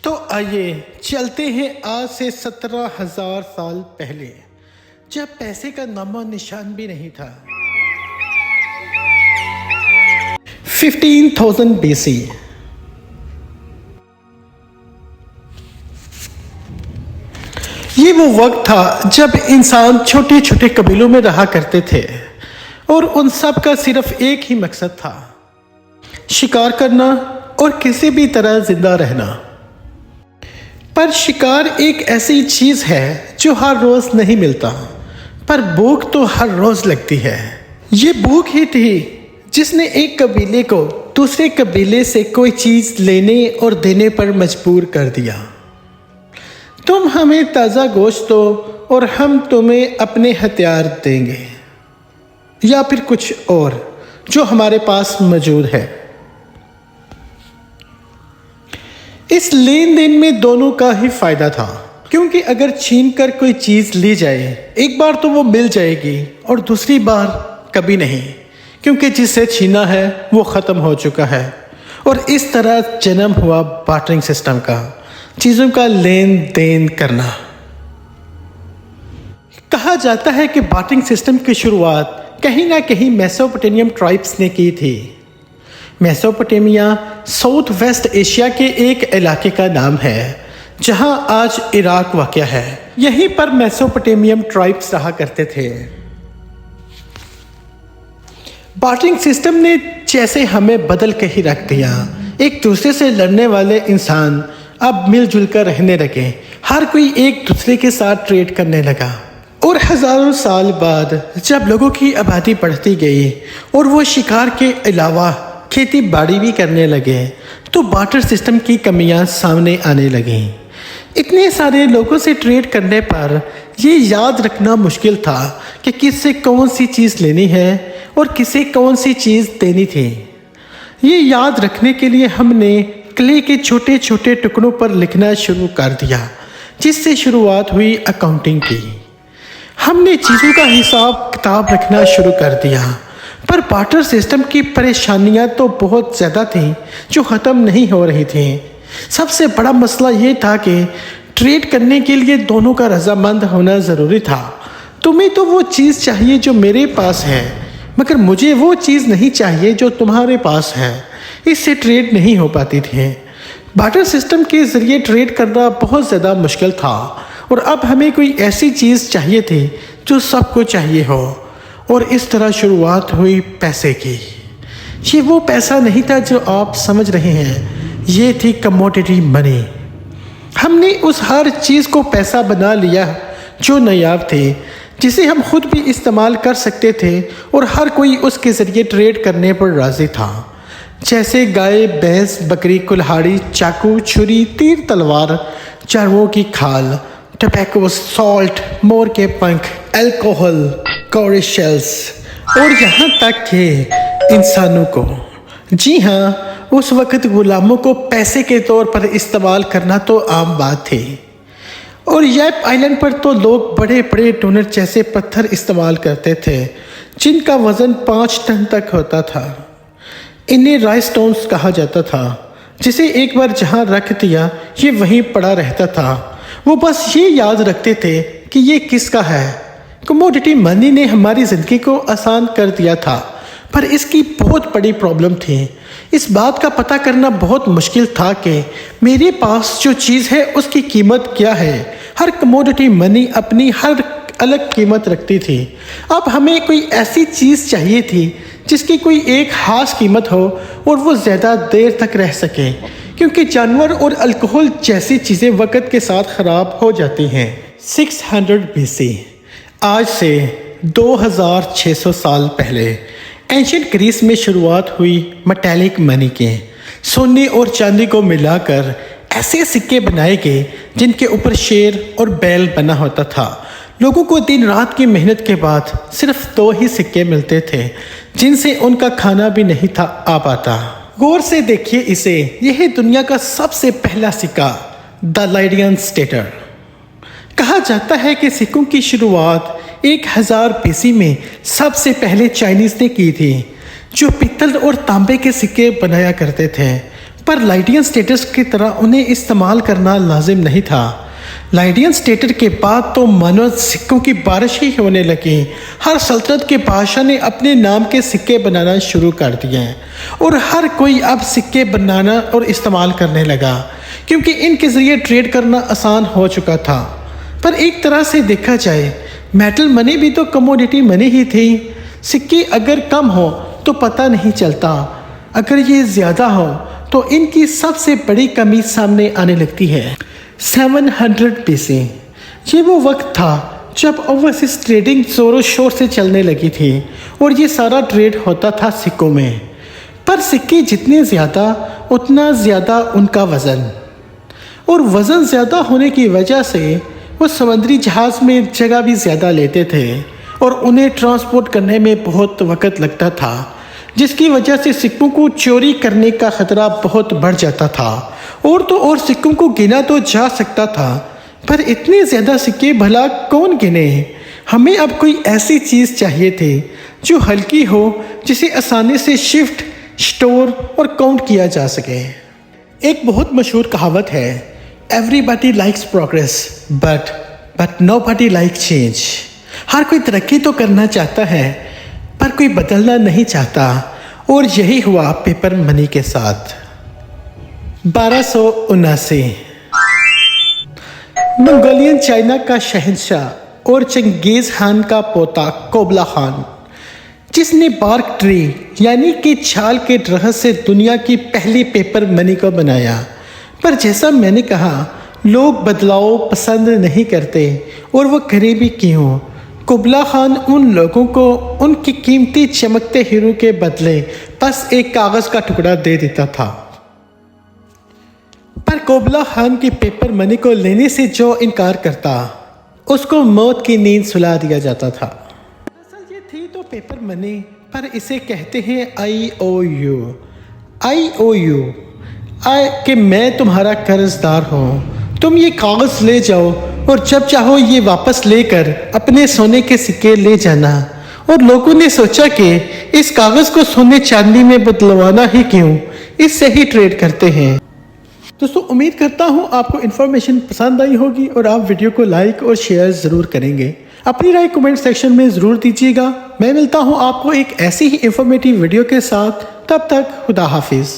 तो आइए चलते हैं आज से 17,000 साल पहले, जब पैसे का नामो निशान भी नहीं था। 15,000 BC। ये वो वक्त था जब इंसान छोटे छोटे कबीलों में रहा करते थे और उन सब का सिर्फ एक ही मकसद था, शिकार करना और किसी भी तरह जिंदा रहना। पर शिकार एक ऐसी चीज है जो हर रोज नहीं मिलता, पर भूख तो हर रोज लगती है। ये भूख ही थी जिसने एक कबीले को दूसरे कबीले से कोई चीज लेने और देने पर मजबूर कर दिया। तुम हमें ताज़ा गोश्त दो और हम तुम्हें अपने हथियार देंगे, या फिर कुछ और जो हमारे पास मौजूद है। इस लेन देन में दोनों का ही फायदा था, क्योंकि अगर छीन कर कोई चीज ली जाए, एक बार तो वो मिल जाएगी और दूसरी बार कभी नहीं, क्योंकि जिससे छीना है वो खत्म हो चुका है। और इस तरह जन्म हुआ बार्टरिंग सिस्टम का, चीजों का लेन देन करना। कहा जाता है कि बार्टरिंग सिस्टम की शुरुआत कहीं ना कहीं मेसोपोटामियन ट्राइब्स ने की थी। मेसोपोटामिया साउथ वेस्ट एशिया के एक इलाके का नाम है जहां आज इराक वाक़या है। यहीं पर मेसोपोटामियन ट्राइब्स रहा करते थे। बार्टरिंग सिस्टम ने जैसे हमें बदल के ही रख दिया। एक दूसरे से लड़ने वाले इंसान अब मिलजुल कर रहने लगे, हर कोई एक दूसरे के साथ ट्रेड करने लगा। और हजारों साल बाद जब लोगों की आबादी बढ़ती गई और वो शिकार के अलावा खेती बाड़ी भी करने लगे, तो बार्टर सिस्टम की कमियां सामने आने लगीं। इतने सारे लोगों से ट्रेड करने पर ये याद रखना मुश्किल था कि किससे कौन सी चीज़ लेनी है और किसे कौन सी चीज़ देनी थी। ये याद रखने के लिए हमने क्ले के छोटे छोटे टुकड़ों पर लिखना शुरू कर दिया, जिससे शुरुआत हुई अकाउंटिंग की। हमने चीज़ों का हिसाब किताब रखना शुरू कर दिया। पर बार्टर सिस्टम की परेशानियां तो बहुत ज़्यादा थीं जो ख़त्म नहीं हो रही थीं। सबसे बड़ा मसला ये था कि ट्रेड करने के लिए दोनों का रजामंद होना ज़रूरी था। तुम्हें तो वो चीज़ चाहिए जो मेरे पास है, मगर मुझे वो चीज़ नहीं चाहिए जो तुम्हारे पास है। इससे ट्रेड नहीं हो पाती थी। बार्टर सिस्टम के ज़रिए ट्रेड करना बहुत ज़्यादा मुश्किल था, और अब हमें कोई ऐसी चीज़ चाहिए थी जो सबको चाहिए हो। और इस तरह शुरुआत हुई पैसे की। ये वो पैसा नहीं था जो आप समझ रहे हैं, ये थी कमोडिटी मनी। हमने उस हर चीज़ को पैसा बना लिया जो नायाब थे, जिसे हम खुद भी इस्तेमाल कर सकते थे और हर कोई उसके ज़रिए ट्रेड करने पर राज़ी था। जैसे गाय, भैंस, बकरी, कुल्हाड़ी, चाकू, छुरी, तीर तलवार, जानवरों की खाल, टबैको, सॉल्ट, मोर के पंख, अल्कोहल, कौड़ी शेल्स, और यहाँ तक कि इंसानों को। जी हाँ, उस वक्त गुलामों को पैसे के तौर पर इस्तेमाल करना तो आम बात थी। और यैप आइलैंड पर तो लोग बड़े बड़े डोनट जैसे पत्थर इस्तेमाल करते थे, जिनका वज़न 5 टन तक होता था। इन्हें राइस स्टोन्स कहा जाता था, जिसे एक बार जहाँ रख दिया ये वहीं पड़ा रहता था। वो बस ये याद रखते थे कि ये किसका है। कमोडिटी मनी ने हमारी ज़िंदगी को आसान कर दिया था, पर इसकी बहुत बड़ी प्रॉब्लम थी। इस बात का पता करना बहुत मुश्किल था कि मेरे पास जो चीज़ है उसकी कीमत क्या है। हर कमोडिटी मनी अपनी हर अलग कीमत रखती थी। अब हमें कोई ऐसी चीज़ चाहिए थी जिसकी कोई एक खास कीमत हो और वो ज़्यादा देर तक रह सके, क्योंकि जानवर और अल्कोहल जैसी चीज़ें वक़्त के साथ ख़राब हो जाती हैं। 600 BC, आज से 2600 साल पहले एंशिएंट ग्रीस में शुरुआत हुई मेटालिक मनी के। सोने और चांदी को मिलाकर ऐसे सिक्के बनाए गए जिनके ऊपर शेर और बैल बना होता था। लोगों को दिन रात की मेहनत के बाद सिर्फ 2 ही सिक्के मिलते थे, जिनसे उनका खाना भी नहीं था आ पाता। गौर से देखिए इसे, यह दुनिया का सबसे पहला सिक्का, द लाइडियन स्टेटर। कहा जाता है कि सिक्कों की शुरुआत 1000 BC में सबसे पहले चाइनीज़ ने की थी, जो पित्तल और तांबे के सिक्के बनाया करते थे। पर लाइडियन स्टेटस की तरह उन्हें इस्तेमाल करना लाजिम नहीं था। लाइडियन स्टेटस के बाद तो मानो सिक्कों की बारिश ही होने लगी। हर सल्तनत के बादशाह ने अपने नाम के सिक्के बनाना शुरू कर दिए और हर कोई अब सिक्के बनाना और इस्तेमाल करने लगा, क्योंकि इनके ज़रिए ट्रेड करना आसान हो चुका था। पर एक तरह से देखा जाए, मेटल मनी भी तो कमोडिटी मनी ही थी। सिक्के अगर कम हो तो पता नहीं चलता, अगर ये ज़्यादा हो तो इनकी सबसे बड़ी कमी सामने आने लगती है। 700 पैसे, ये वो वक्त था जब ओवरसीज ट्रेडिंग ज़ोरों शोर से चलने लगी थी और ये सारा ट्रेड होता था सिक्कों में। पर सिक्के जितने ज़्यादा उतना ज़्यादा उनका वज़न, और वज़न ज़्यादा होने की वजह से वो समुद्री जहाज़ में जगह भी ज़्यादा लेते थे और उन्हें ट्रांसपोर्ट करने में बहुत वक्त लगता था, जिसकी वजह से सिक्कों को चोरी करने का ख़तरा बहुत बढ़ जाता था। और तो और सिक्कों को गिना तो जा सकता था, पर इतने ज़्यादा सिक्के भला कौन गिने। हमें अब कोई ऐसी चीज़ चाहिए थी जो हल्की हो, जिसे आसानी से शिफ्ट, स्टोर और काउंट किया जा सके। एक बहुत मशहूर कहावत है, everybody likes progress but nobody like change. हर कोई तरक्की तो करना चाहता है, पर कोई बदलना नहीं चाहता, और यही हुआ पेपर मनी के साथ। 1279 मंगोलियन चाइना का शहंशाह और चंगेज़ खान का पोता कुबला खान, जिसने बार्क ट्री यानी कि छाल के दरख्त से दुनिया की पहली पेपर मनी को बनाया। पर जैसा मैंने कहा, लोग बदलाव पसंद नहीं करते, और वो करे भी क्यों। कुबला खान उन लोगों को उनकी कीमती चमकते हीरो के बदले बस एक कागज़ का टुकड़ा दे देता था। पर कुबला खान की पेपर मनी को लेने से जो इनकार करता, उसको मौत की नींद सुला दिया जाता था। दरअसल ये थी तो पेपर मनी, पर इसे कहते हैं IOU। IOU कि मैं तुम्हारा कर्जदार हूँ, तुम ये कागज़ ले जाओ और जब चाहो ये वापस लेकर अपने सोने के सिक्के ले जाना। और लोगों ने सोचा कि इस कागज़ को सोने चांदी में बदलवाना ही क्यों, इससे ही ट्रेड करते हैं। दोस्तों, उम्मीद करता हूँ आपको इन्फॉर्मेशन पसंद आई होगी और आप वीडियो को लाइक और शेयर ज़रूर करेंगे। अपनी राय कमेंट सेक्शन में ज़रूर दीजिएगा। मैं मिलता हूँ आपको एक ऐसी ही इंफॉर्मेटिव वीडियो के साथ। तब तक खुदा हाफिज़।